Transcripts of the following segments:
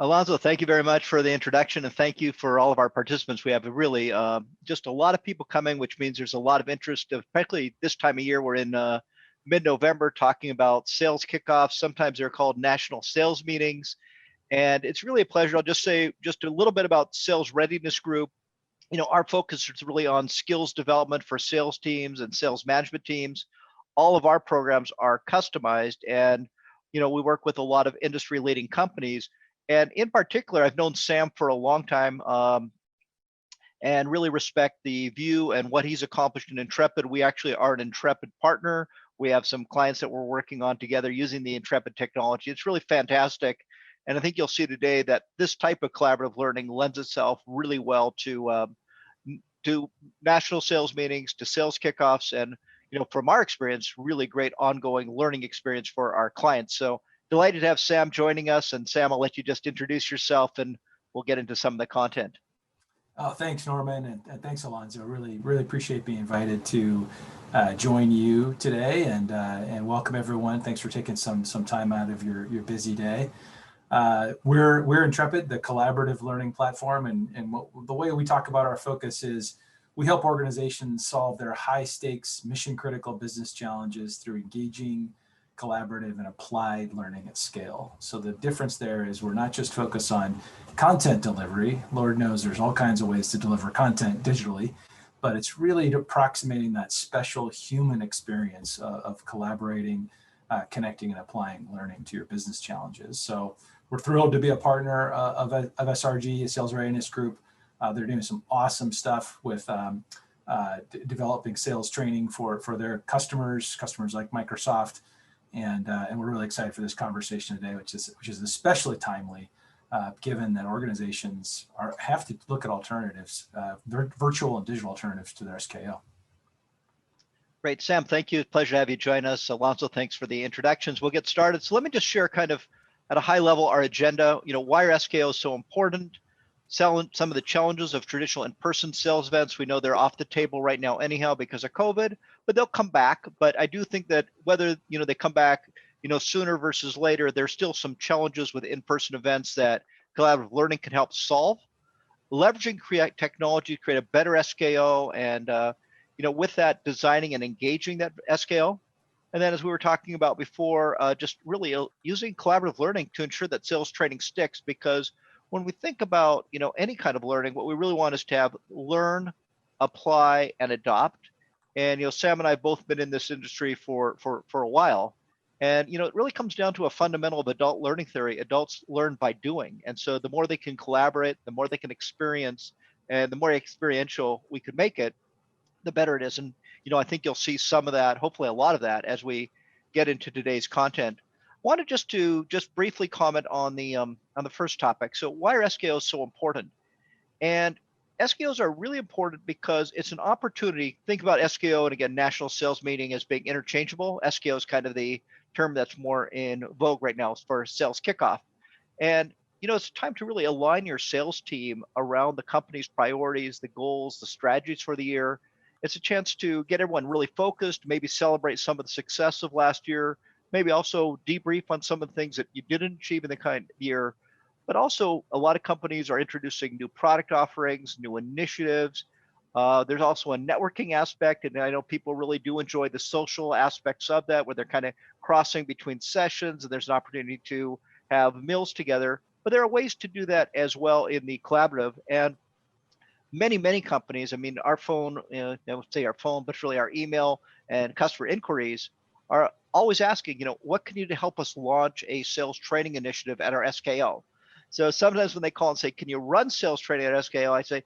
Alonzo, thank you very much for the introduction, and thank you for all of our participants. We have really just a lot of people coming, which means there's a lot of interest, especially this time of year. We're in mid-November talking about sales kickoffs. Sometimes they're called national sales meetings. And it's really a pleasure. I'll just say just a little bit about Sales Readiness Group. Our focus is really on skills development for sales teams and sales management teams. All of our programs are customized, and we work with a lot of industry leading companies. And in particular, I've known Sam for a long time and really respect the view and what he's accomplished in Intrepid. We actually are an Intrepid partner. We have some clients that we're working on together using the Intrepid technology. It's really fantastic. And I think you'll see today that this type of collaborative learning lends itself really well to national sales meetings, to sales kickoffs, and from our experience, really great ongoing learning experience for our clients. So delighted to have Sam joining us. And Sam, I'll let you just introduce yourself and we'll get into some of the content. Oh, thanks, Norman, and thanks, Alonzo. Really appreciate being invited to join you today, and welcome everyone. Thanks for taking some time out of your busy day. We're Intrepid, the collaborative learning platform, and the way we talk about our focus is we help organizations solve their high stakes, mission critical business challenges through engaging, collaborative, and applied learning at scale. So the difference there is we're not just focused on content delivery. Lord knows there's all kinds of ways to deliver content digitally, but it's really approximating that special human experience of collaborating, connecting, and applying learning to your business challenges. So we're thrilled to be a partner of SRG, Sales Readiness Group. They're doing some awesome stuff with developing sales training for their customers like Microsoft. And we're really excited for this conversation today, which is especially timely, given that organizations have to look at alternatives, virtual and digital alternatives to their SKO. Great, Sam, thank you. Pleasure to have you join us. Alonzo, thanks for the introductions. We'll get started. So let me just share kind of at a high level our agenda. Why are SKOs so important? Some of the challenges of traditional in-person sales events. We know they're off the table right now anyhow because of COVID, but they'll come back. But I do think that whether they come back sooner versus later, there's still some challenges with in-person events that collaborative learning can help solve. Leveraging technology to create a better SKO, and with that, designing and engaging that SKO. And then, as we were talking about before, just really using collaborative learning to ensure that sales training sticks, because when we think about any kind of learning, what we really want is to have learn, apply, and adopt. And Sam and I have both been in this industry for a while, and it really comes down to a fundamental of adult learning theory. Adults learn by doing, and so the more they can collaborate, the more they can experience, and the more experiential we can make it, the better it is. And I think you'll see some of that, hopefully a lot of that, as we get into today's content. I wanted just briefly comment on the first topic. So why are SKOs so important? And SKOs are really important because it's an opportunity. Think about SKO and again, national sales meeting as being interchangeable. SKO is kind of the term that's more in vogue right now for sales kickoff. And it's time to really align your sales team around the company's priorities, the goals, the strategies for the year. It's a chance to get everyone really focused, maybe celebrate some of the success of last year, maybe also debrief on some of the things that you didn't achieve in the kind of year. But also, a lot of companies are introducing new product offerings, new initiatives. There's also a networking aspect, and I know people really do enjoy the social aspects of that, where they're kind of crossing between sessions, and there's an opportunity to have meals together. But there are ways to do that as well in the collaborative. And many companies, I mean, our phone, I would say our phone, but really our email and customer inquiries are always asking, what can you do to help us launch a sales training initiative at our SKO? So sometimes when they call and say, can you run sales training at SKO? I say,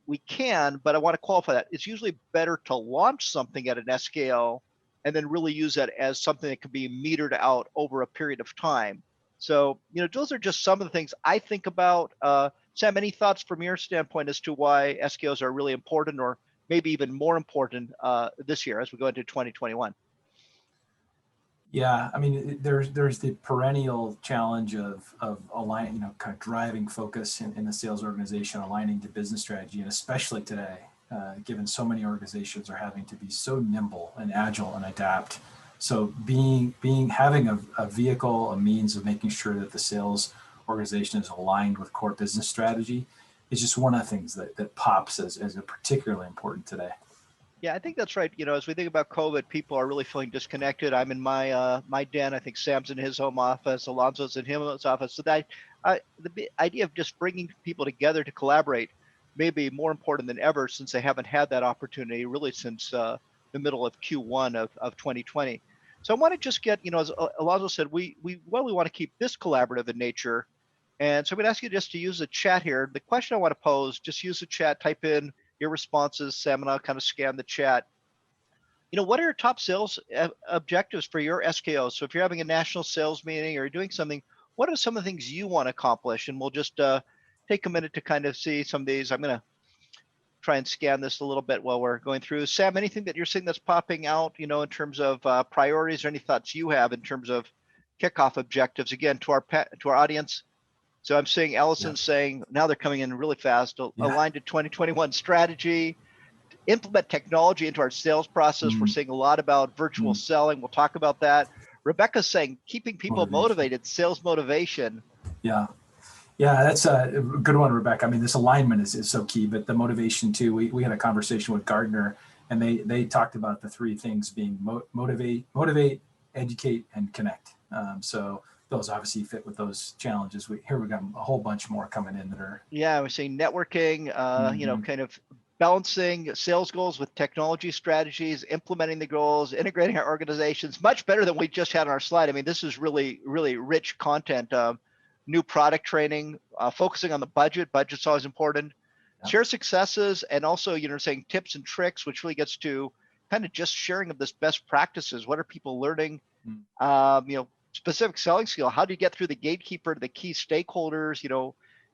we can, but I want to qualify that. It's usually better to launch something at an SKO and then really use that as something that can be metered out over a period of time. So, those are just some of the things I think about. Sam, any thoughts from your standpoint as to why SKOs are really important, or maybe even more important this year as we go into 2021? Yeah, I mean, there's the perennial challenge of aligning, kind of driving focus in the sales organization, aligning to business strategy, and especially today, given so many organizations are having to be so nimble and agile and adapt. So having a vehicle, a means of making sure that the sales organization is aligned with core business strategy is just one of the things that pops as a particularly important today. Yeah, I think that's right. As we think about COVID, people are really feeling disconnected. I'm in my den. I think Sam's in his home office. Alonso's in his office. So the idea of just bringing people together to collaborate may be more important than ever, since they haven't had that opportunity really since the middle of Q1 of 2020. So I want to just get, as Alonso said, we want to keep this collaborative in nature. And so I'm going to ask you just to use the chat here. The question I want to pose, just use the chat, type in your responses. Sam and I'll kind of scan the chat. What are your top sales objectives for your SKO? So if you're having a national sales meeting or you're doing something, what are some of the things you want to accomplish? And we'll just take a minute to kind of see some of these. I'm going to try and scan this a little bit while we're going through. Sam, anything that you're seeing that's popping out, in terms of priorities, or any thoughts you have in terms of kickoff objectives? Again, to our audience. So I'm seeing Allison saying now they're coming in really fast. Aligned to 2021 strategy, implement technology into our sales process. We're seeing a lot about virtual selling. We'll talk about that. Rebecca's saying keeping people motivated, sales motivation. Yeah, that's a good one, Rebecca. I mean, this alignment is so key, but the motivation too. We had a conversation with Gartner, and they talked about the three things being motivate, educate, and connect. So those obviously fit with those challenges. We've got a whole bunch more coming in that are. Yeah, we're seeing networking, kind of balancing sales goals with technology strategies, implementing the goals, integrating our organizations, much better than we just had on our slide. I mean, this is really, really rich content. New product training, focusing on the budget. Budget's always important. Yeah. Share successes, and also, saying tips and tricks, which really gets to kind of just sharing of this best practices. What are people learning? Specific selling skill. How do you get through the gatekeeper to the key stakeholders?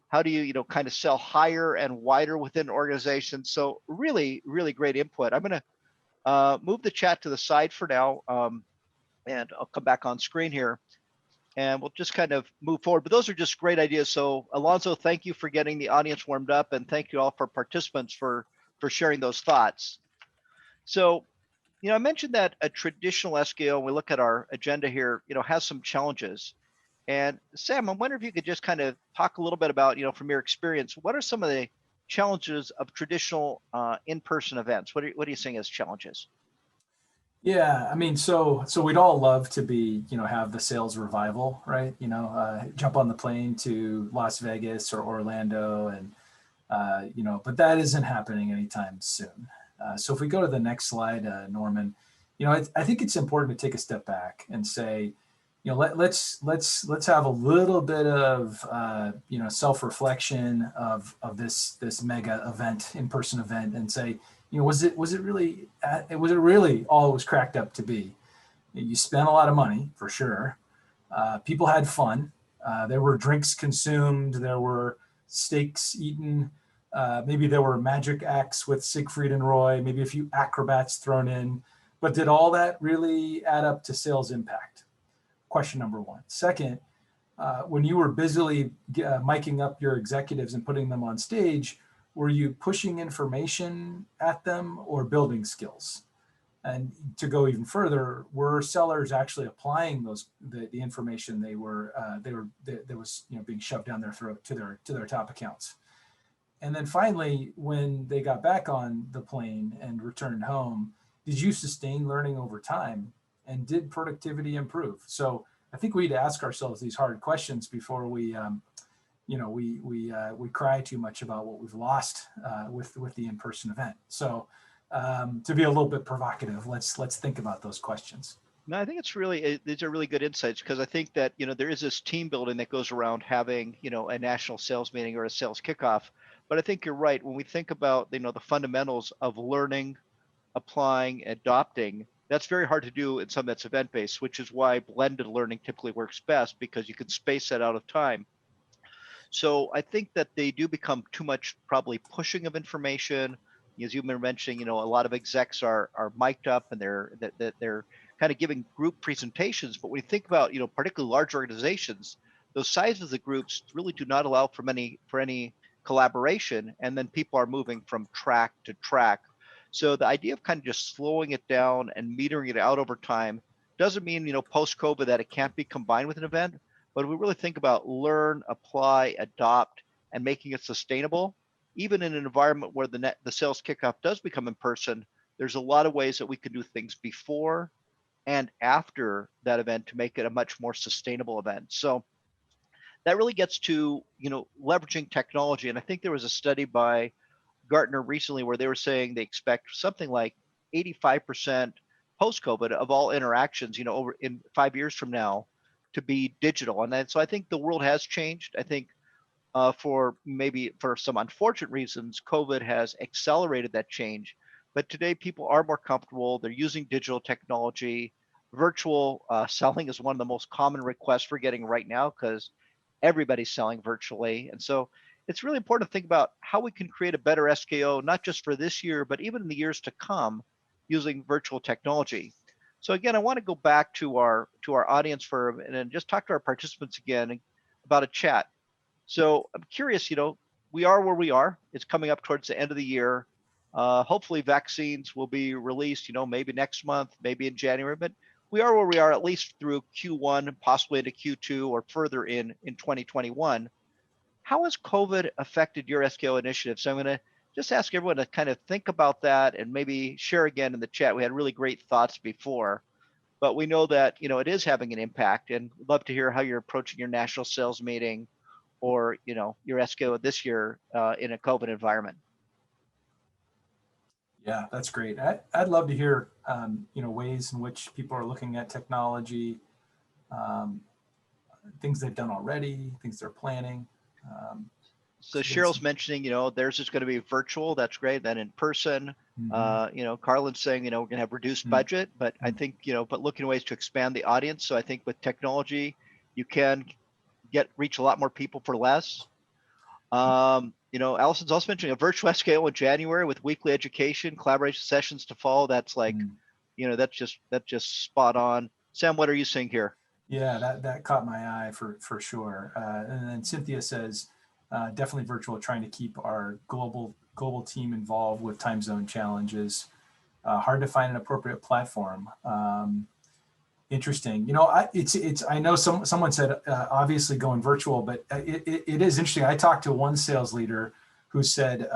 How do you, kind of sell higher and wider within organizations? So really, really great input. I'm going to move the chat to the side for now, and I'll come back on screen here, and we'll just kind of move forward. But those are just great ideas. So Alonso, thank you for getting the audience warmed up, and thank you all for participants for sharing those thoughts. So, I mentioned that a traditional SKO, when we look at our agenda here, has some challenges. And Sam, I wonder if you could just kind of talk a little bit about, from your experience, what are some of the challenges of traditional in-person events? What are you seeing as challenges? Yeah, I mean, so we'd all love to be, have the sales revival, right? Jump on the plane to Las Vegas or Orlando, and but that isn't happening anytime soon. So if we go to the next slide, Norman, I think it's important to take a step back and say, let's have a little bit of self-reflection of this mega event, in-person event, and say, was it really all it was cracked up to be? You spent a lot of money for sure. People had fun. There were drinks consumed. There were steaks eaten. Maybe there were magic acts with Siegfried and Roy, maybe a few acrobats thrown in, but did all that really add up to sales impact? Question number one. Second, when you were busily miking up your executives and putting them on stage, were you pushing information at them or building skills? And to go even further, were sellers actually applying the information that was being shoved down their throat to their top accounts? And then finally, when they got back on the plane and returned home, did you sustain learning over time, and did productivity improve? So I think we need to ask ourselves these hard questions before we cry too much about what we've lost with the in-person event. So to be a little bit provocative, let's think about those questions. No, I think these are really good insights, because I think that there is this team building that goes around having a national sales meeting or a sales kickoff. But I think you're right. When we think about the fundamentals of learning, applying, adopting, that's very hard to do in something that's event-based, which is why blended learning typically works best, because you can space that out of time. So I think that they do become too much probably pushing of information. As you've been mentioning, a lot of execs are mic'd up, and they're kind of giving group presentations. But when you think about particularly large organizations, those sizes of the groups really do not allow for any collaboration, and then people are moving from track to track. So the idea of kind of just slowing it down and metering it out over time doesn't mean post-COVID that it can't be combined with an event, but if we really think about learn, apply, adopt, and making it sustainable, even in an environment where the sales kickoff does become in person, there's a lot of ways that we can do things before and after that event to make it a much more sustainable event. So that really gets to, leveraging technology. And I think there was a study by Gartner recently where they were saying they expect something like 85% post-COVID of all interactions, over in 5 years from now to be digital. And so I think the world has changed. I think for some unfortunate reasons, COVID has accelerated that change. But today people are more comfortable. They're using digital technology. Virtual selling is one of the most common requests we're getting right now because everybody's selling virtually. And so it's really important to think about how we can create a better SKO, not just for this year, but even in the years to come using virtual technology. So again, I want to go back to our audience for a minute and just talk to our participants again about a chat. So I'm curious, we are where we are. It's coming up towards the end of the year. Hopefully vaccines will be released, maybe next month, maybe in January, but we are where we are at least through Q1, possibly into Q2 or further in 2021. How has COVID affected your SKO initiative? So I'm going to just ask everyone to kind of think about that and maybe share again in the chat. We had really great thoughts before, but we know that, it is having an impact, and we'd love to hear how you're approaching your national sales meeting or, your SKO this year in a COVID environment. Yeah, that's great. I'd love to hear, ways in which people are looking at technology, things they've done already, things they're planning. So Cheryl's mentioning, theirs is going to be virtual. That's great. Then in person, Carlin's saying, we're going to have reduced budget, but I think, but looking at ways to expand the audience. So I think with technology, you can reach a lot more people for less. Allison's also mentioning a virtual SKO in January with weekly education, collaboration sessions to follow. That's like, that's just spot on. Sam, what are you seeing here? Yeah, that caught my eye for sure. And then Cynthia says, definitely virtual, trying to keep our global team involved with time zone challenges. Hard to find an appropriate platform. Interesting. I know someone said obviously going virtual, but it is interesting. I talked to one sales leader who said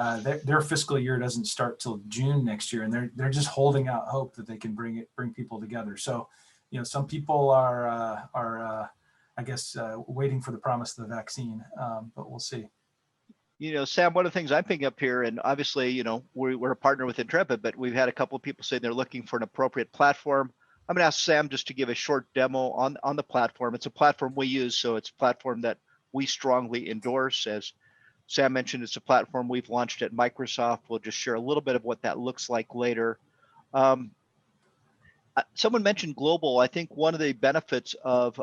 their fiscal year doesn't start till June next year, and they're just holding out hope that they can bring people together. So, some people are I guess waiting for the promise of the vaccine, but we'll see. Sam, one of the things I'm picking up here, and obviously, we're a partner with Intrepid, but we've had a couple of people say they're looking for an appropriate platform. I'm going to ask Sam just to give a short demo on the platform. It's a platform we use, so it's a platform that we strongly endorse. As Sam mentioned, it's a platform we've launched at Microsoft. We'll just share a little bit of what that looks like later. Someone mentioned global. I think one of the benefits of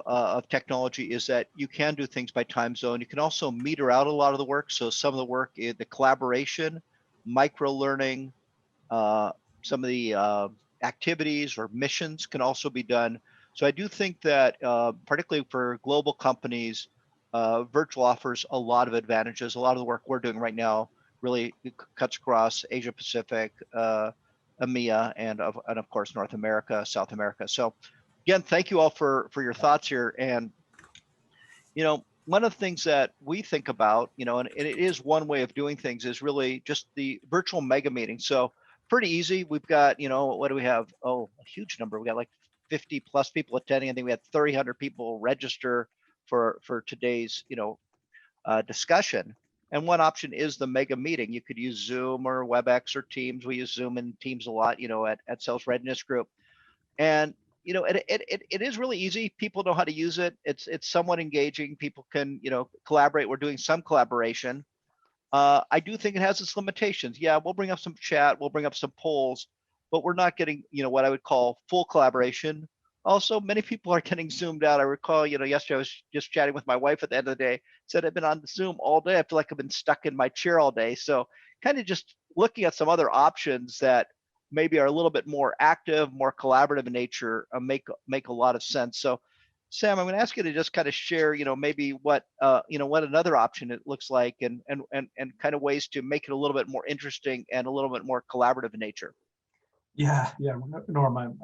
technology is that you can do things by time zone. You can also meter out a lot of the work. So some of the work, the collaboration, micro learning, some of the activities or missions can also be done. So I do think that particularly for global companies, virtual offers a lot of advantages. A lot of the work we're doing right now really cuts across Asia Pacific, EMEA, and of course North America, South America. So again, thank you all for your thoughts here. And one of the things that we think about, and it is one way of doing things, is really just the virtual mega meeting. So pretty easy. We've got, what do we have? Oh, a huge number. We got like 50 plus people attending. I think we had 300 people register for today's, discussion. And one option is the mega meeting. You could use Zoom or WebEx or Teams. We use Zoom and Teams a lot, at Sales Readiness Group. And, it is really easy. People know how to use it. It's somewhat engaging. People can, collaborate. We're doing some collaboration. I do think it has its limitations. Yeah, we'll bring up some chat, we'll bring up some polls, but we're not getting, what I would call full collaboration. Also, many people are getting zoomed out. I recall, yesterday I was just chatting with my wife at the end of the day, said I've been on Zoom all day. I feel like I've been stuck in my chair all day. So kind of just looking at some other options that maybe are a little bit more active, more collaborative in nature, make a lot of sense. So Sam, I'm going to ask you to just kind of share, maybe what another option it looks like, and kind of ways to make it a little bit more interesting and a little bit more collaborative in nature. Yeah, Norman,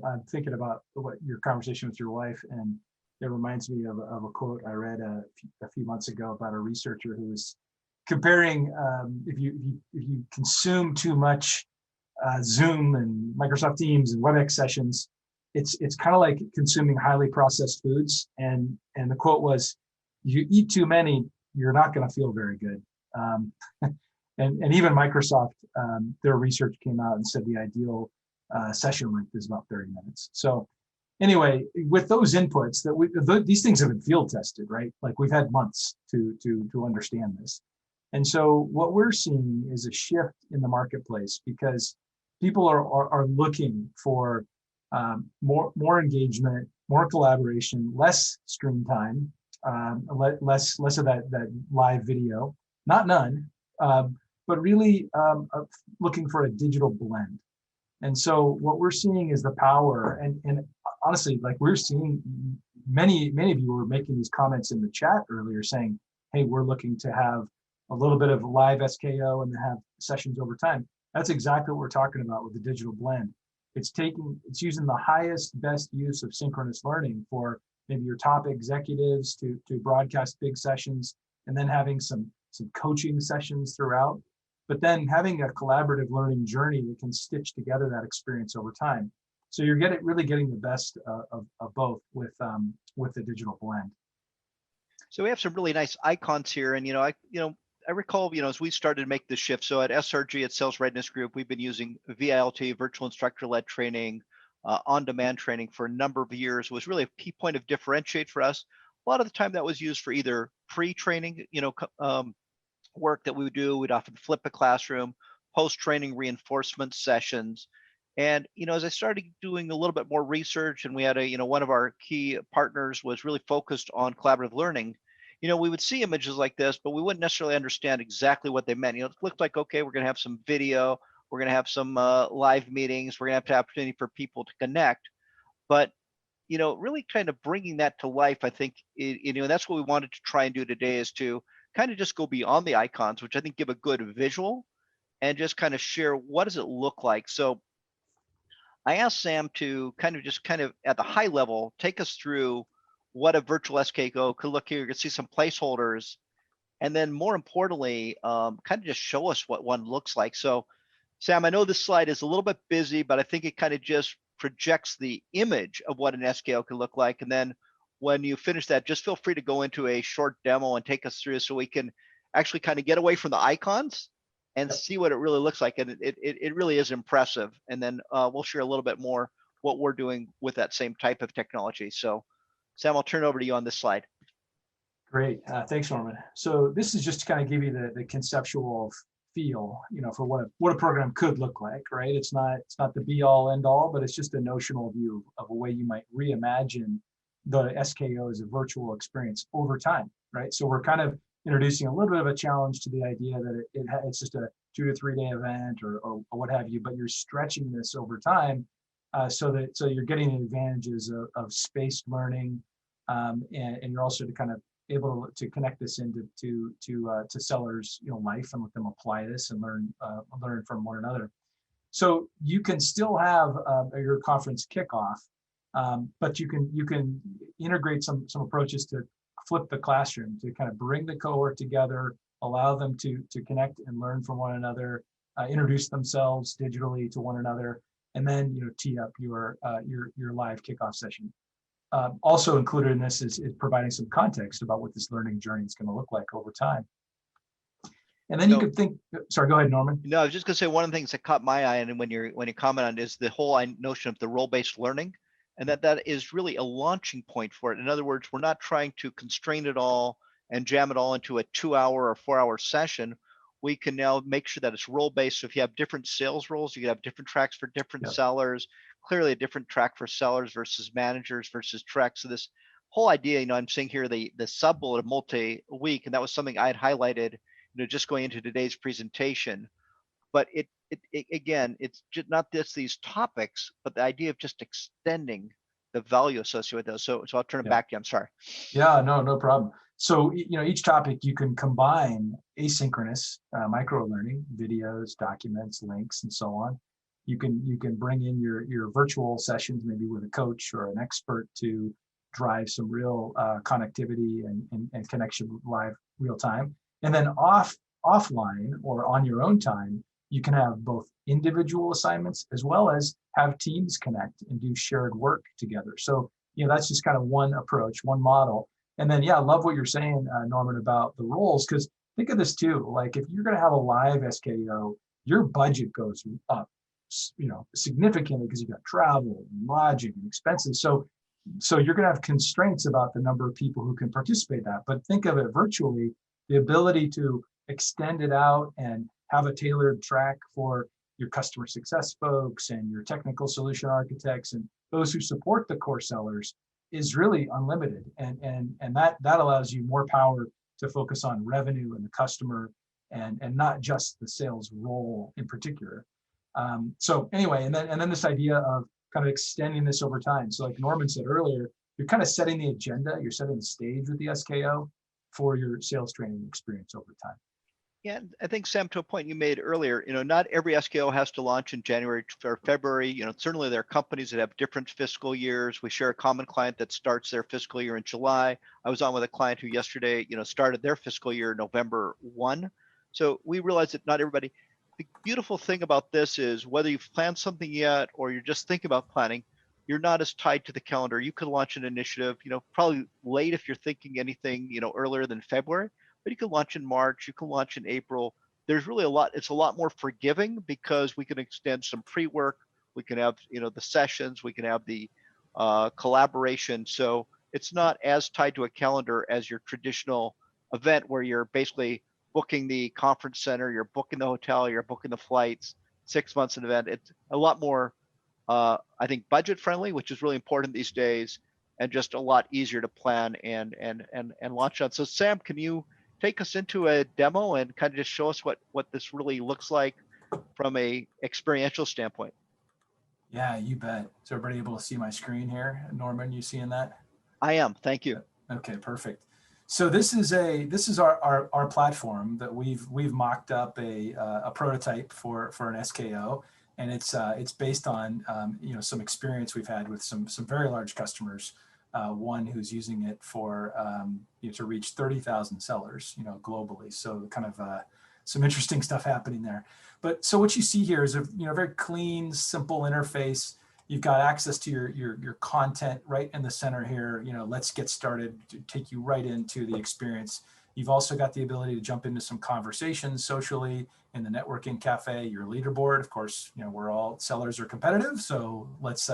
I'm thinking about what your conversation with your wife, and it reminds me of a quote I read a few months ago about a researcher who was comparing if you consume too much Zoom and Microsoft Teams and WebEx sessions, it's kind of like consuming highly processed foods. And the quote was, "You eat too many, you're not going to feel very good." And even Microsoft, their research came out and said the ideal session length is about 30 minutes. So anyway, with those inputs, these things have been field tested, right? Like we've had months to understand this. And so what we're seeing is a shift in the marketplace because people are looking for more engagement, more collaboration, less screen time, less of that live video, not none, but really looking for a digital blend. And so what we're seeing is the power, and honestly, like we're seeing many of you were making these comments in the chat earlier saying, hey, we're looking to have a little bit of live SKO and have sessions over time. That's exactly what we're talking about with the digital blend. It's using the highest, best use of synchronous learning for maybe your top executives to broadcast big sessions, and then having some coaching sessions throughout, but then having a collaborative learning journey that can stitch together that experience over time. So you're really getting the best of both with the digital blend. So we have some really nice icons here, and I recall, as we started to make this shift. So at SRG, at Sales Readiness Group, we've been using VILT, virtual instructor-led training, on-demand training for a number of years. It was really a key point of differentiate for us. A lot of the time that was used for either pre-training, work that we would do. We'd often flip a classroom, post-training reinforcement sessions. And, as I started doing a little bit more research, and we had one of our key partners was really focused on collaborative learning, we would see images like this, but we wouldn't necessarily understand exactly what they meant. It looked like, okay, we're going to have some video, we're going to have some live meetings, we're going to have the opportunity for people to connect. But, really kind of bringing that to life, I think, that's what we wanted to try and do today, is to kind of just go beyond the icons, which I think give a good visual, and just kind of share what does it look like. So I asked Sam to kind of at the high level, take us through what a virtual skgo could look here. You can see some placeholders, and then more importantly, kind of just show us what one looks like. So Sam, I know this slide is a little bit busy, but I think it kind of just projects the image of what an SKO could look like. And then when you finish that, just feel free to go into a short demo and take us through so we can actually kind of get away from the icons and see what it really looks like. And it really is impressive. And then we'll share a little bit more what we're doing with that same type of technology. So Sam, I'll turn it over to you on this slide. Great. Thanks, Norman. So this is just to kind of give you the conceptual feel, for what a program could look like, right? It's not the be all end all, but it's just a notional view of a way you might reimagine the SKO as a virtual experience over time, right? So we're kind of introducing a little bit of a challenge to the idea that it's just a 2 to 3 day event or what have you, but you're stretching this over time so you're getting the advantages of spaced learning, and you're also to kind of able to connect this into to sellers life and let them apply this and learn from one another. So you can still have your conference kickoff, but you can integrate some approaches to flip the classroom, to kind of bring the cohort together, allow them to connect and learn from one another, introduce themselves digitally to one another, and then tee up your live kickoff session. Also included in this is providing some context about what this learning journey is going to look like over time. And then you could think, sorry, go ahead, Norman. No, I was just going to say one of the things that caught my eye, and when you comment on it, is the whole notion of the role-based learning, and that is really a launching point for it. In other words, we're not trying to constrain it all and jam it all into a 2-hour or 4-hour session. We can now make sure that it's role-based. So if you have different sales roles, you can have different tracks for different sellers, clearly a different track for sellers versus managers versus tracks. So this whole idea, I'm seeing here the sub-bullet of multi-week, and that was something I had highlighted, just going into today's presentation. But it again, it's just not these topics, but the idea of just extending the value associated with those. So I'll turn it back to you. I'm sorry. Yeah, no problem. So each topic you can combine asynchronous micro learning, videos, documents, links, and so on. You can bring in your virtual sessions, maybe with a coach or an expert, to drive some real connectivity and connection live real time. And then offline or on your own time, you can have both individual assignments as well as have teams connect and do shared work together. So, that's just kind of one approach, one model. And then, I love what you're saying, Norman, about the roles, because think of this too, like if you're going to have a live SKO, your budget goes up, significantly because you've got travel and lodging and expenses. So you're going to have constraints about the number of people who can participate in that. But think of it virtually, the ability to extend it out and have a tailored track for your customer success folks and your technical solution architects and those who support the core sellers is really unlimited. And that allows you more power to focus on revenue and the customer and not just the sales role in particular. So anyway, and then this idea of kind of extending this over time. So like Norman said earlier, you're kind of setting the agenda, you're setting the stage with the SKO for your sales training experience over time. Yeah, I think, Sam, to a point you made earlier, not every SKO has to launch in January or February. Certainly there are companies that have different fiscal years. We share a common client that starts their fiscal year in July. I was on with a client who yesterday, started their fiscal year November 1. So we realize that not everybody. The beautiful thing about this is whether you've planned something yet or you're just thinking about planning, you're not as tied to the calendar. You could launch an initiative, probably late if you're thinking anything, earlier than February. But you can launch in March, you can launch in April. There's really it's a lot more forgiving because we can extend some pre-work, we can have, the sessions, we can have the collaboration. So it's not as tied to a calendar as your traditional event where you're basically booking the conference center, you're booking the hotel, you're booking the flights, 6 months in event. It's a lot more, I think, budget friendly, which is really important these days, and just a lot easier to plan and launch on. So Sam, can you take us into a demo and kind of just show us what this really looks like from a experiential standpoint? Yeah, you bet. Is everybody able to see my screen here? Norman, you seeing that? I am. Thank you. Okay, perfect. So this is our platform that we've mocked up a prototype for an SKO, and it's based on some experience we've had with some very large customers. One who's using it for to reach 30,000 sellers, globally. So kind of some interesting stuff happening there. But so what you see here is a very clean, simple interface. You've got access to your content right in the center here. Let's get started to take you right into the experience. You've also got the ability to jump into some conversations socially in the networking cafe. Your leaderboard, of course, we're all sellers are competitive, so let's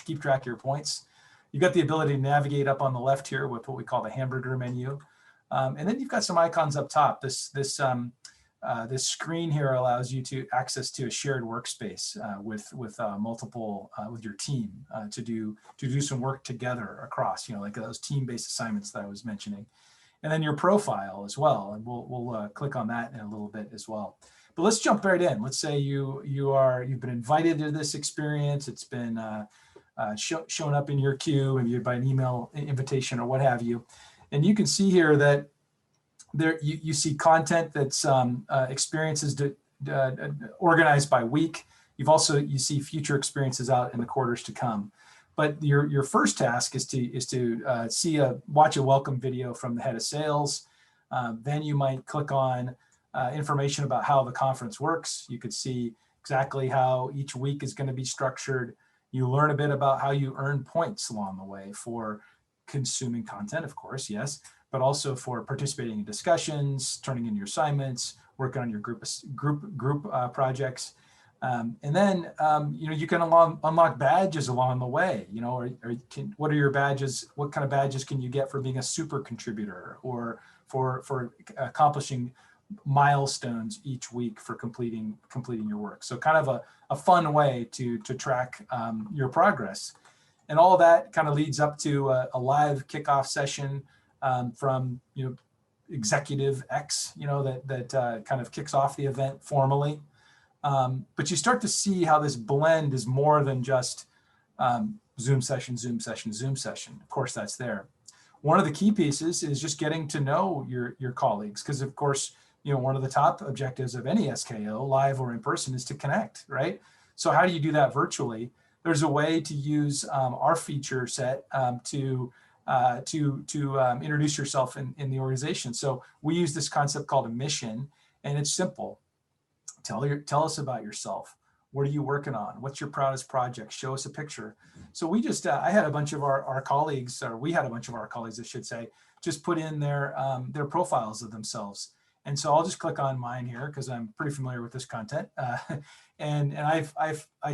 keep track of your points. You've got the ability to navigate up on the left here with what we call the hamburger menu. And then you've got some icons up top. This screen here allows you to access to a shared workspace with multiple, with your team to do some work together across, like those team-based assignments that I was mentioning. And then your profile as well. And we'll click on that in a little bit as well. But let's jump right in. Let's say you've been invited to this experience. It's been shown up in your queue, maybe by an email invitation or what have you. And you can see here that there you see content that's experiences organized by week. You see future experiences out in the quarters to come. But your first task is to watch a welcome video from the head of sales. Then you might click on information about how the conference works. You could see exactly how each week is going to be structured. You learn a bit about how you earn points along the way for consuming content, of course, yes, but also for participating in discussions, turning in your assignments, working on your group projects. And then, you can unlock badges along the way, what are your badges? What kind of badges can you get for being a super contributor or for accomplishing milestones each week for completing your work? So kind of a fun way to track your progress. And all that kind of leads up to a live kickoff session from Executive X, that kind of kicks off the event formally. But you start to see how this blend is more than just Zoom session, Zoom session, Zoom session. Of course, that's there. One of the key pieces is just getting to know your colleagues, because of course, one of the top objectives of any SKO, live or in person, is to connect, right? So how do you do that virtually? There's a way to use our feature set to to introduce yourself in the organization. So we use this concept called a mission, and it's simple. Tell us about yourself. What are you working on? What's your proudest project? Show us a picture. So we just, I had a bunch of our colleagues, or we had a bunch of our colleagues, I should say, just put in their profiles of themselves. And so I'll just click on mine here because I'm pretty familiar with this content. And I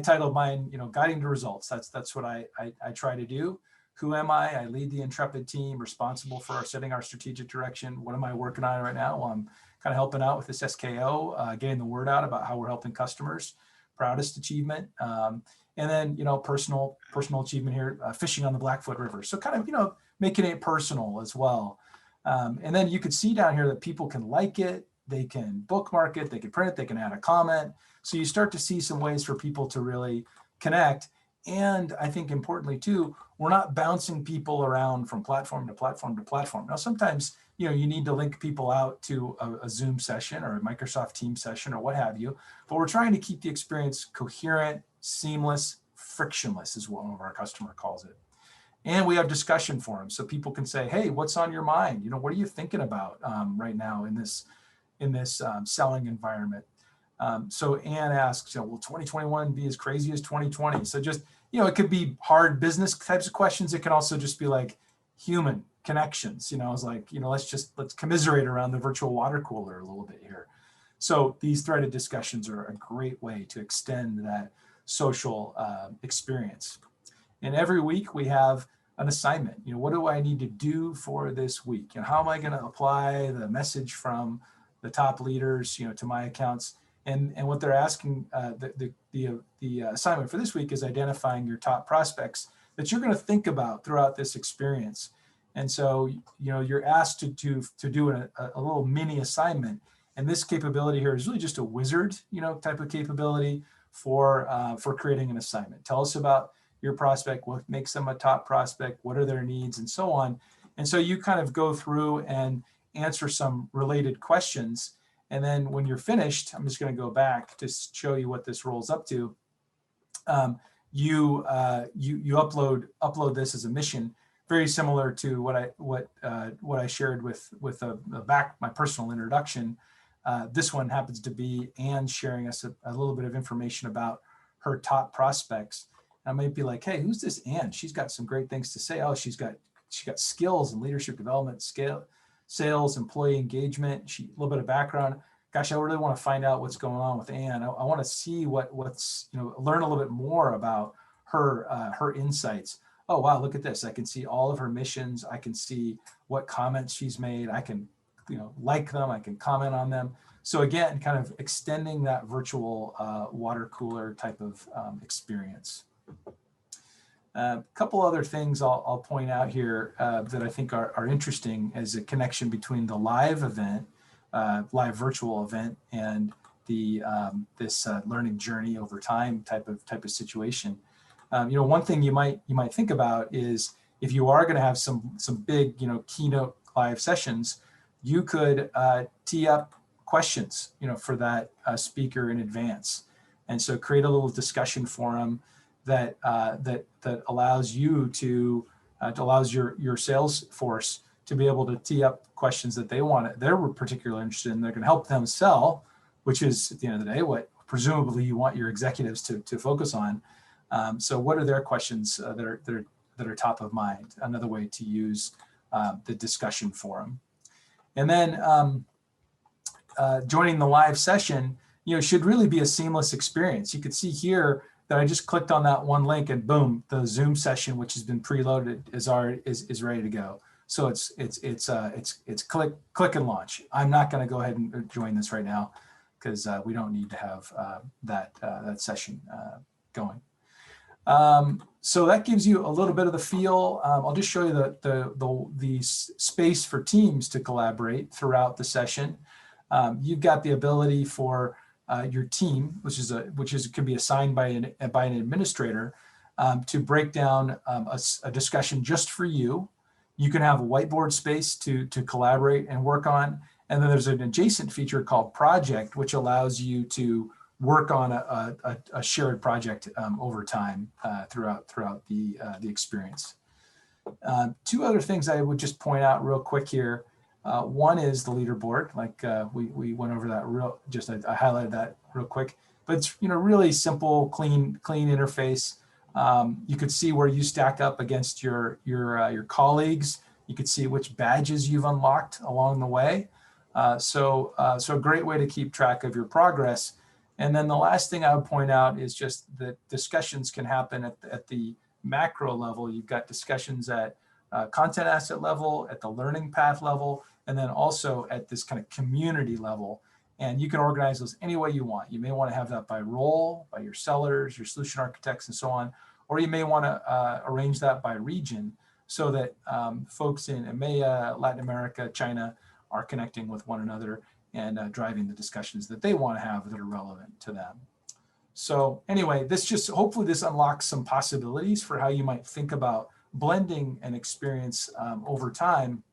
titled mine, guiding to results. That's what I try to do. Who am I? I lead the Intrepid team responsible for setting our strategic direction. What am I working on right now? Well, I'm kind of helping out with this SKO, getting the word out about how we're helping customers. Proudest achievement. And then, personal achievement here, fishing on the Blackfoot River. So kind of, making it personal as well. And then you could see down here that people can like it, they can bookmark it, they can print it, they can add a comment. So you start to see some ways for people to really connect. And I think importantly too, we're not bouncing people around from platform to platform to platform. Now, sometimes, you need to link people out to a Zoom session or a Microsoft Teams session or what have you, but we're trying to keep the experience coherent, seamless, frictionless is what one of our customer calls it. And we have discussion forums so people can say, hey, what's on your mind? What are you thinking about right now in this selling environment? So Anne asks, will 2021 be as crazy as 2020? So just, it could be hard business types of questions. It can also just be like human connections. It's like, let's commiserate around the virtual water cooler a little bit here. So these threaded discussions are a great way to extend that social experience. And every week we have an assignment. What do I need to do for this week? How am I going to apply the message from the top leaders, to my accounts? And what they're asking, the assignment for this week is identifying your top prospects that you're going to think about throughout this experience. And so, you're asked to do a little mini assignment. And this capability here is really just a wizard, type of capability for creating an assignment. Tell us about your prospect, what makes them a top prospect, what are their needs, and so on. And so you kind of go through and answer some related questions. And then when you're finished, I'm just going to go back to show you what this rolls up to. You upload this as a mission, very similar to what I shared with my personal introduction. This one happens to be Anne sharing us a little bit of information about her top prospects. I might be like, hey, who's this Anne? She's got some great things to say. Oh, she got skills in leadership development, sales, employee engagement. A little bit of background. Gosh, I really want to find out what's going on with Anne. I want to see what's learn a little bit more about her insights. Oh wow, look at this. I can see all of her missions. I can see what comments she's made. I can like them. I can comment on them. So again, kind of extending that virtual water cooler type of experience. A couple other things I'll point out here that I think are interesting as a connection between the live event, live virtual event, and the this learning journey over time type of situation. One thing you might think about is if you are going to have some big keynote live sessions, you could tee up questions for that speaker in advance, and so create a little discussion forum that allows you allows your sales force to be able to tee up questions that they're particularly interested in. They're going to help them sell, which is at the end of the day what presumably you want your executives to focus on. So what are their questions that are top of mind? Another way to use the discussion forum. And then joining the live session, should really be a seamless experience. You could see here that I just clicked on that one link and boom, the Zoom session, which has been preloaded, is ready to go. So it's click and launch. I'm not going to go ahead and join this right now because we don't need to have that session going. So that gives you a little bit of the feel. I'll just show you the space for teams to collaborate throughout the session. You've got the ability for your team, which can be assigned by an administrator, to break down a discussion just for you. You can have a whiteboard space to collaborate and work on, and then there's an adjacent feature called Project, which allows you to work on a shared project over time throughout the experience. Two other things I would just point out real quick here. One is the leaderboard, like we went over that I highlighted that real quick, but it's really simple, clean interface. You could see where you stack up against your colleagues. You could see which badges you've unlocked along the way. So a great way to keep track of your progress. And then the last thing I would point out is just that discussions can happen at the macro level. You've got discussions at content asset level, at the learning path level, and then also at this kind of community level. And you can organize those any way you want. You may want to have that by role, by your sellers, your solution architects, and so on. Or you may want to arrange that by region so that folks in EMEA, Latin America, China are connecting with one another and driving the discussions that they want to have that are relevant to them. So anyway, hopefully this unlocks some possibilities for how you might think about blending an experience over time,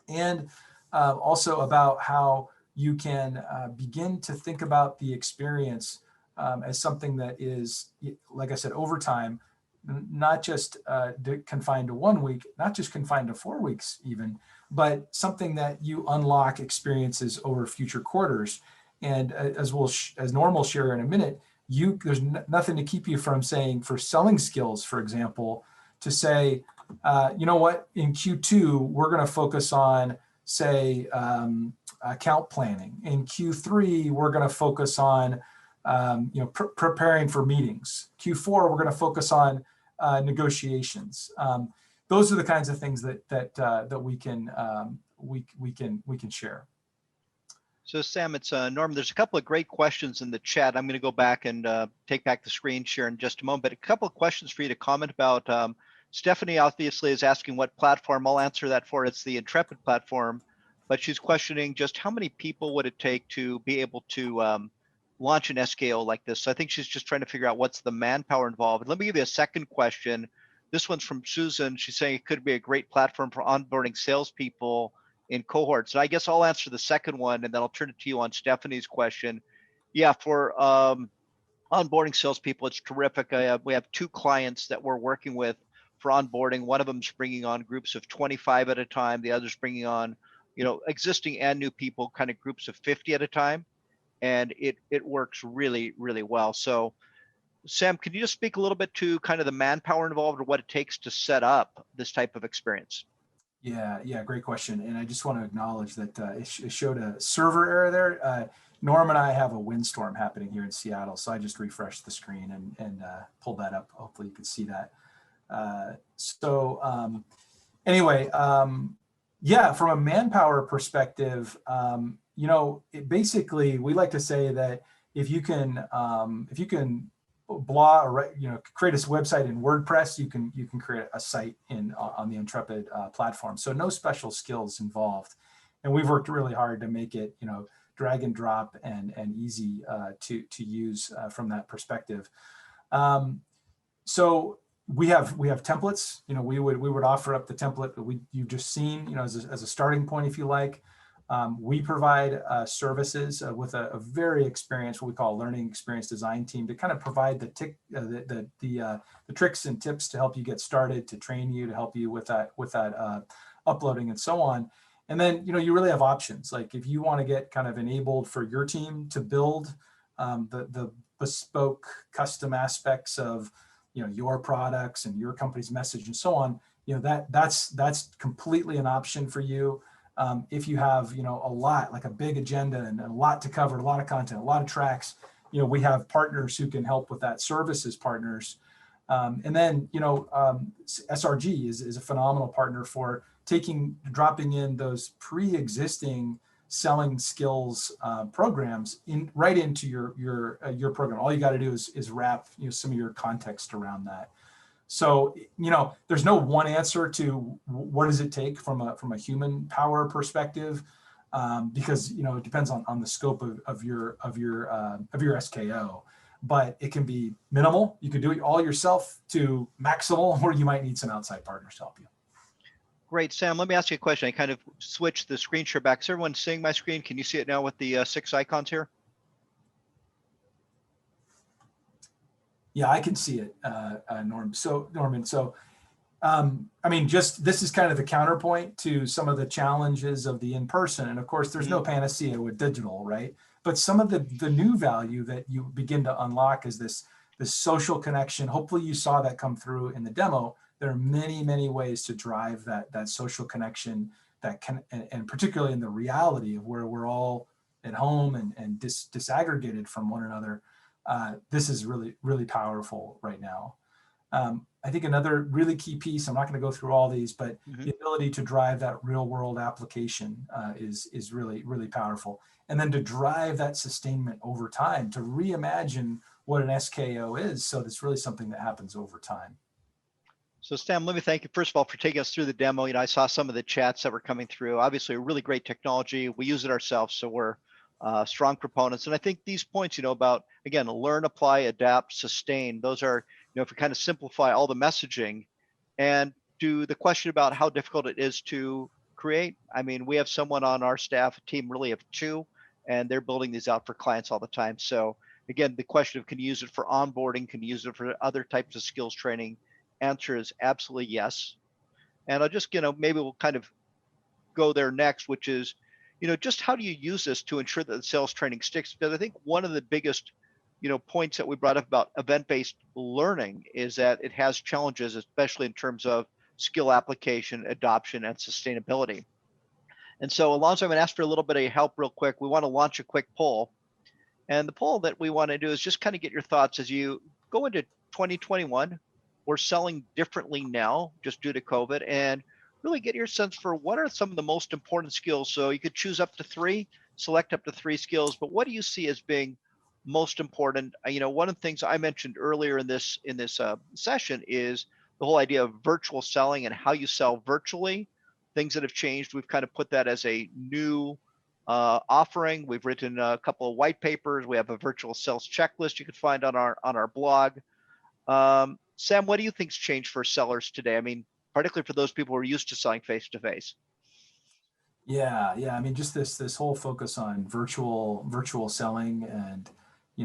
and also about how you can begin to think about the experience as something that is, like I said, over time, not just confined to 1 week, not just confined to 4 weeks even, but something that you unlock experiences over future quarters. And as Norm will share in a minute, there's nothing to keep you from saying, for selling skills, for example, to say, you know what, in Q2, we're going to focus on, say, account planning. In Q3, we're going to focus on, preparing for meetings. Q4, we're going to focus on negotiations. Those are the kinds of things that we can share. So Sam, it's Norm. There's a couple of great questions in the chat. I'm going to go back and take back the screen share in just a moment, but a couple of questions for you to comment about. Stephanie obviously is asking what platform. I'll answer that for. It's the Intrepid platform, but she's questioning just how many people would it take to be able to launch an SKO like this. So I think she's just trying to figure out what's the manpower involved. And let me give you a second question. This one's from Susan. She's saying it could be a great platform for onboarding salespeople in cohorts. So I guess I'll answer the second one, and then I'll turn it to you on Stephanie's question. Yeah, for onboarding salespeople, it's terrific. We have 2 clients that we're working with for onboarding. One of them's bringing on groups of 25 at a time. The other's bringing on, existing and new people, kind of groups of 50 at a time. And it works really, really well. So Sam, can you just speak a little bit to kind of the manpower involved or what it takes to set up this type of experience? Yeah, great question. And I just want to acknowledge that it showed a server error there. Norm and I have a windstorm happening here in Seattle, so I just refreshed the screen and pulled that up. Hopefully you can see that. Anyway, yeah, from a manpower perspective, basically we like to say that if you can create a website in WordPress, you can create a site on the Intrepid platform. So no special skills involved, and we've worked really hard to make it drag and drop and easy to use from that perspective. So we have templates. We would offer up the template that you've just seen, as a starting point, if you like. We provide services with a very experienced, what we call a learning experience design team, to kind of provide the tricks and tips to help you get started, to train you, to help you with that uploading and so on. And then you really have options. Like if you want to get kind of enabled for your team to build the bespoke custom aspects of your products and your company's message and so on, that's completely an option for you. If you have, a lot, like a big agenda and a lot to cover, a lot of content, a lot of tracks, we have partners who can help with that, services partners. And then, SRG is a phenomenal partner for dropping in those pre-existing selling skills programs right into your program. All you got to do is wrap some of your context around that. So, there's no one answer to what does it take from a human power perspective, because it depends on the scope of your SKO. But it can be minimal. You can do it all yourself to maximal, or you might need some outside partners to help you. Great, Sam. Let me ask you a question. I kind of switched the screen share back. Is everyone seeing my screen? Can you see it now with the 6 icons here? Yeah, I can see it, Norman. So I mean, just this is kind of the counterpoint to some of the challenges of the in-person. And of course, there's no panacea with digital, right? But some of the new value that you begin to unlock is this social connection. Hopefully you saw that come through in the demo. There are many, many ways to drive that social connection that can, and particularly in the reality of where we're all at home and disaggregated from one another. This is really, really powerful right now. I think another really key piece, I'm not going to go through all these, but the ability to drive that real world application is really, really powerful. And then to drive that sustainment over time, to reimagine what an SKO is. So that's really something that happens over time. So Sam, let me thank you first of all for taking us through the demo. I saw some of the chats that were coming through. Obviously, a really great technology. We use it ourselves, so we're strong proponents. And I think these points, about again, learn, apply, adapt, sustain. Those are, if we kind of simplify all the messaging, and to the question about how difficult it is to create. I mean, we have someone on our staff, a team really of 2, and they're building these out for clients all the time. So again, the question of can you use it for onboarding, can you use it for other types of skills training? Answer is absolutely yes. And I'll just, maybe we'll kind of go there next, which is, just how do you use this to ensure that the sales training sticks? Because I think one of the biggest, points that we brought up about event-based learning is that it has challenges, especially in terms of skill application, adoption, and sustainability. And so Alonso, I'm going to ask for a little bit of help real quick. We want to launch a quick poll. And the poll that we want to do is just kind of get your thoughts as you go into 2021. We're selling differently now just due to COVID, and really get your sense for what are some of the most important skills. So you could choose up to 3, select up to 3 skills, but what do you see as being most important? One of the things I mentioned earlier in this session is the whole idea of virtual selling and how you sell virtually, things that have changed. We've kind of put that as a new offering. We've written a couple of white papers. We have a virtual sales checklist you can find on our blog. Sam, what do you think's changed for sellers today? I mean, particularly for those people who are used to selling face-to-face. Yeah. I mean, just this whole focus on virtual selling, and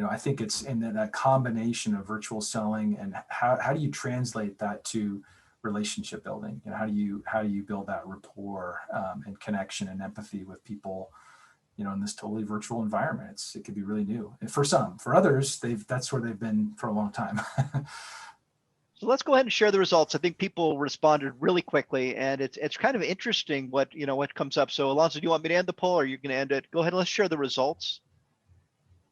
I think it's in that combination of virtual selling and how do you translate that to relationship building? How do you build that rapport and connection and empathy with people? In this totally virtual environment, it could be really new. And for some, for others, that's where they've been for a long time. So let's go ahead and share the results. I think people responded really quickly, and it's kind of interesting what comes up. So Alonso, do you want me to end the poll, or are you going to end it? Go ahead and let's share the results.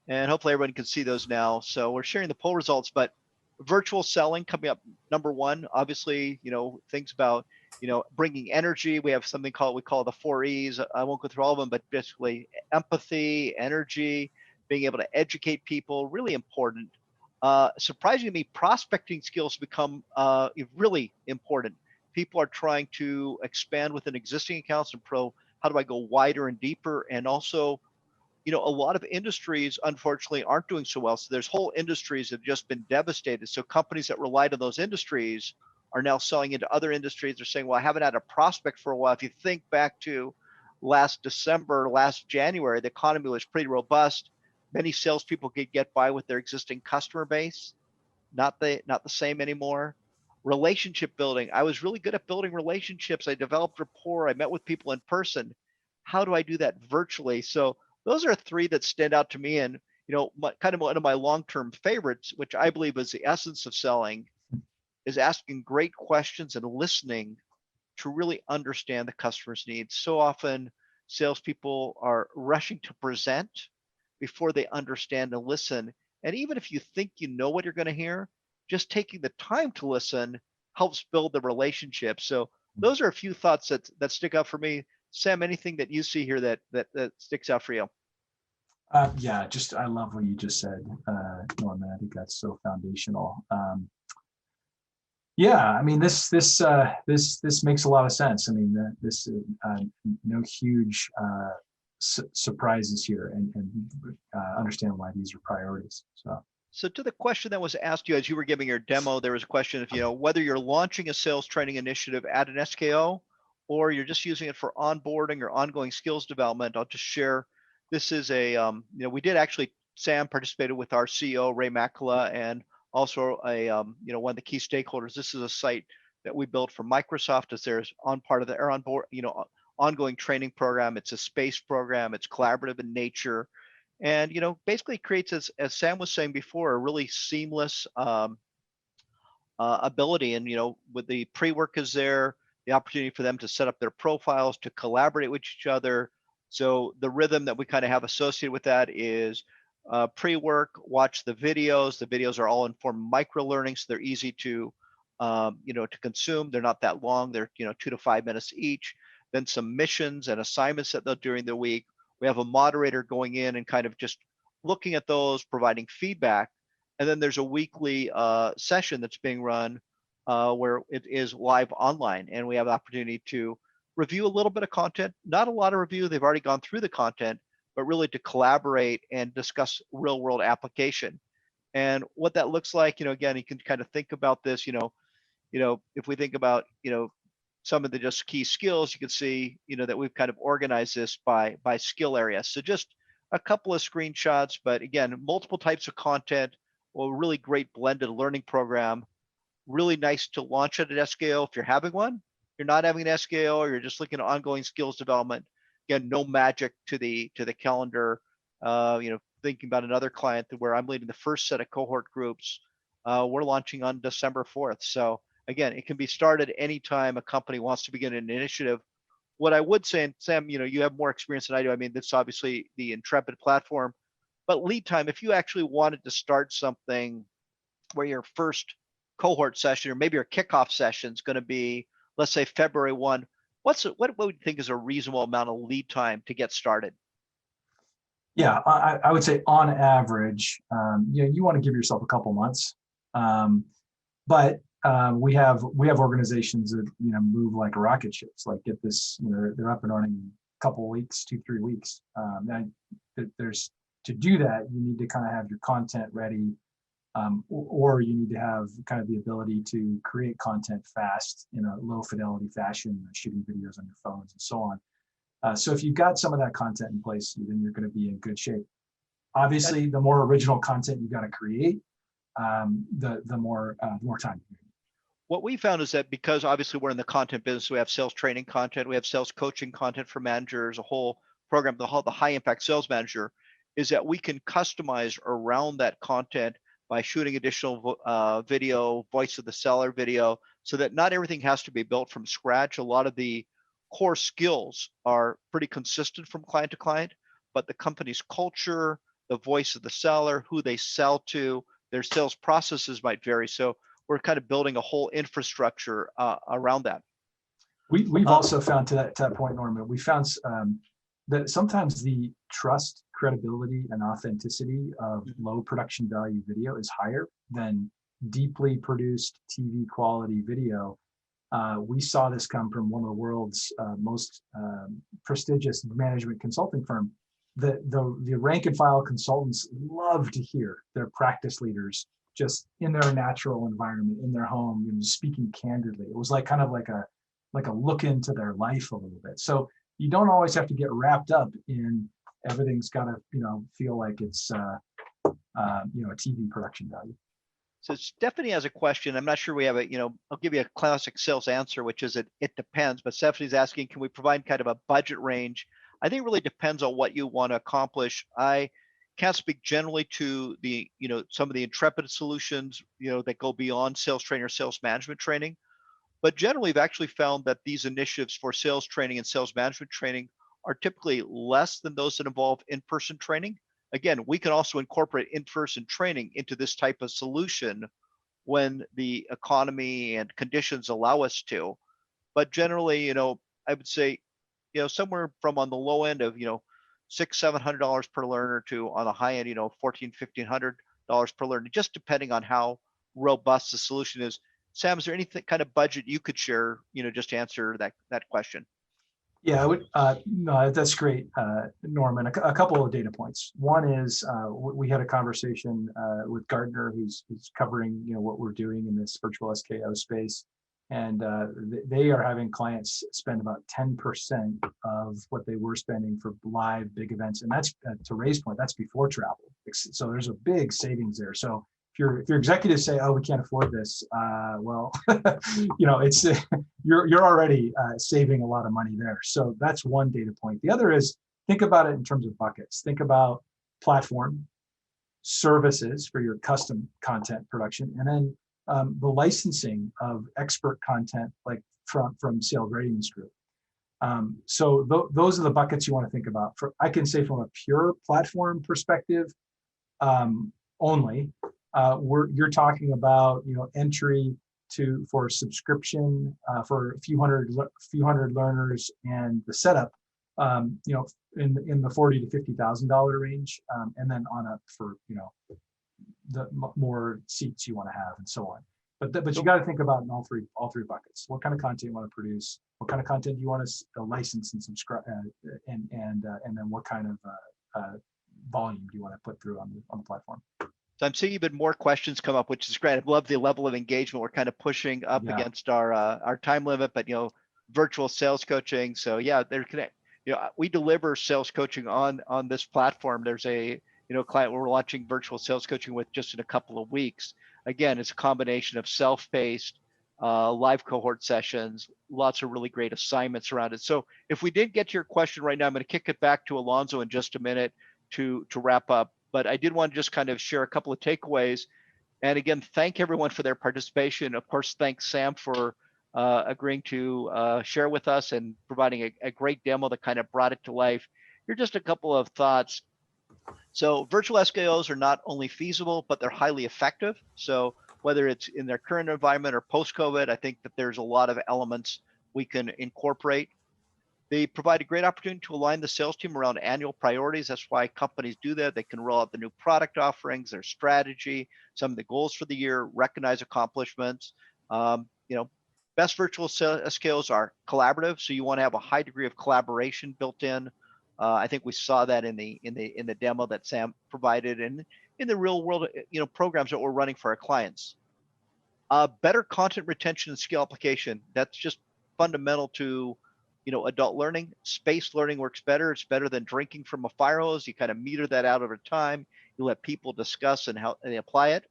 And hopefully everyone can see those now. So we're sharing the poll results, but virtual selling coming up number 1. Obviously, things about bringing energy. We have something we call the 4 E's. I won't go through all of them, but basically empathy, energy, being able to educate people, really important. Surprisingly to me, prospecting skills become really important. People are trying to expand within existing accounts and how do I go wider and deeper? And also, a lot of industries, unfortunately, aren't doing so well. So there's whole industries that have just been devastated. So companies that relied on those industries are now selling into other industries. They're saying, well, I haven't had a prospect for a while. If you think back to last December, last January, the economy was pretty robust. Many salespeople could get by with their existing customer base, not the same anymore. Relationship building. I was really good at building relationships. I developed rapport. I met with people in person. How do I do that virtually? So those are 3 that stand out to me. And, kind of one of my long-term favorites, which I believe is the essence of selling, is asking great questions and listening to really understand the customer's needs. So often salespeople are rushing to present before they understand and listen. And even if you think you know what you're going to hear, just taking the time to listen helps build the relationship. So those are a few thoughts that stick out for me. Sam, anything that you see here that sticks out for you? Yeah, I love what you just said, Norman. I think that's so foundational. Yeah, I mean, this makes a lot of sense. I mean, no huge surprises here, and understand why these are priorities. So to the question that was asked you as you were giving your demo, there was a question of whether you're launching a sales training initiative at an SKO, or you're just using it for onboarding or ongoing skills development. I'll just share. This is a we did actually. Sam participated with our CEO Ray Makala and also one of the key stakeholders. This is a site that we built for Microsoft as their on part of their on board, ongoing training program. It's a space program. It's collaborative in nature, and basically creates, as Sam was saying before, a really seamless ability. And with the pre-work is there, the opportunity for them to set up their profiles, to collaborate with each other. So the rhythm that we kind of have associated with that is pre-work, watch the videos. The videos are all informed micro learning, so they're easy to to consume. They're not that long. They're 2 to 5 minutes each. Then some missions and assignments that they'll do during the week. We have a moderator going in and kind of just looking at those, providing feedback. And then there's a weekly session that's being run where it is live online, and we have the opportunity to review a little bit of content, not a lot of review. They've already gone through the content, but really to collaborate and discuss real world application. And what that looks like, again, you can kind of think about this, if we think about, some of the just key skills, you can see, that we've kind of organized this by skill area. So just a couple of screenshots, but again, multiple types of content, a really great blended learning program. Really nice to launch at an SKO if you're having one. If you're not having an SKO, or you're just looking at ongoing skills development. Again, no magic to the calendar. Thinking about another client where I'm leading the first set of cohort groups. We're launching on December 4th. So again, it can be started anytime a company wants to begin an initiative. What I would say, and Sam, you have more experience than I do. I mean, this is obviously the Intrepid platform, but lead time, if you actually wanted to start something where your first cohort session or maybe your kickoff session is going to be, let's say February 1, what would you think is a reasonable amount of lead time to get started? Yeah, I would say on average, you want to give yourself a couple months, but we have organizations that move like rocket ships, like get this, they're up and running in a couple of weeks, 2-3 weeks. There's to do that, you need to kind of have your content ready, or you need to have kind of the ability to create content fast in a low fidelity fashion, shooting videos on your phones and so on. So if you've got some of that content in place, then you're going to be in good shape. Obviously, the more original content you got to create, the more time you need. What we found is that because obviously we're in the content business, we have sales training content, we have sales coaching content for managers, a whole program, the high impact sales manager, is that we can customize around that content by shooting additional video, voice of the seller video, so that not everything has to be built from scratch. A lot of the core skills are pretty consistent from client to client, but the company's culture, the voice of the seller, who they sell to, their sales processes might vary. So we're kind of building a whole infrastructure around that. We've also found to that point, Norman, we found that sometimes the trust, credibility, and authenticity of low production value video is higher than deeply produced TV quality video. We saw this come from one of the world's most prestigious management consulting firm. The rank and file consultants love to hear their practice leaders just in their natural environment, in their home, speaking candidly. It was like kind of like a look into their life a little bit. So you don't always have to get wrapped up in everything's got to feel like it's a TV production value. So Stephanie has a question. I'm not sure we have I'll give you a classic sales answer, which is it depends. But Stephanie's asking, can we provide kind of a budget range? I think it really depends on what you want to accomplish. I can't speak generally to the, some of the Intrepid solutions, that go beyond sales training or sales management training. But generally, we've actually found that these initiatives for sales training and sales management training are typically less than those that involve in-person training. Again, we can also incorporate in-person training into this type of solution when the economy and conditions allow us to. But generally, I would say, somewhere from on the low end of, $600-700 per learner to on the high end, $1,400-1,500 per learner, just depending on how robust the solution is. Sam, is there any kind of budget you could share, just to answer that question? Yeah, I would. No, that's great, Norman. A couple of data points. One is we had a conversation with Gartner, who's covering what we're doing in this virtual SKO space, and they are having clients spend about 10% of what they were spending for live big events, and that's to Ray's point. That's before travel. So there's a big savings there. So if if your executives say, oh, we can't afford this, well, it's you're already saving a lot of money there. So that's one data point. The other is, think about it in terms of buckets. Think about platform, services for your custom content production, and then the licensing of expert content, like from Sales Readiness Group. So those are the buckets you want to think about. I can say from a pure platform perspective only, you're talking about entry for subscription for a few hundred learners, and the setup in the $40,000 to $50,000 range, and then on up for the more seats you want to have, and so on. But you got to think about in all three buckets. What kind of content you want to produce? What kind of content do you want to license and subscribe, and then what kind of volume do you want to put through on the platform? So I'm seeing even more questions come up, which is great. I love the level of engagement. We're kind of pushing up against our time limit, but virtual sales coaching. So yeah, they're connect. We deliver sales coaching on this platform. There's a client we're launching virtual sales coaching with just in a couple of weeks. Again, it's a combination of self-paced, live cohort sessions, lots of really great assignments around it. So if we didn't get to your question right now, I'm going to kick it back to Alonso in just a minute to wrap up. But I did want to just kind of share a couple of takeaways. And again, thank everyone for their participation. Of course, thanks Sam for agreeing to share with us and providing a great demo that kind of brought it to life. Here are just a couple of thoughts. So virtual SKOs are not only feasible, but they're highly effective. So whether it's in their current environment or post-COVID, I think that there's a lot of elements we can incorporate. They provide a great opportunity to align the sales team around annual priorities. That's why companies do that. They can roll out the new product offerings, their strategy, some of the goals for the year, recognize accomplishments. Best virtual SKOs are collaborative. So you want to have a high degree of collaboration built in. I think we saw that in the demo that Sam provided, and in the real world, programs that we're running for our clients. Better content retention and skill application. That's just fundamental to adult learning. Spaced learning works better. It's better than drinking from a fire hose. You kind of meter that out over time. You let people discuss and how they apply it.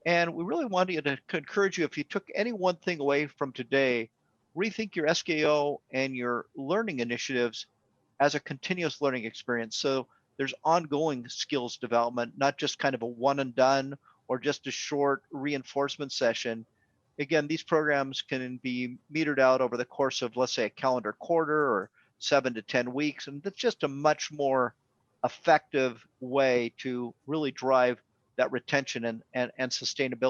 And we really wanted to encourage you, if you took any one thing away from today, rethink your SKO and your learning initiatives as a continuous learning experience. So there's ongoing skills development, not just kind of a one and done or just a short reinforcement session. Again, these programs can be metered out over the course of, let's say, a calendar quarter or 7 to 10 weeks. And that's just a much more effective way to really drive that retention and sustainability.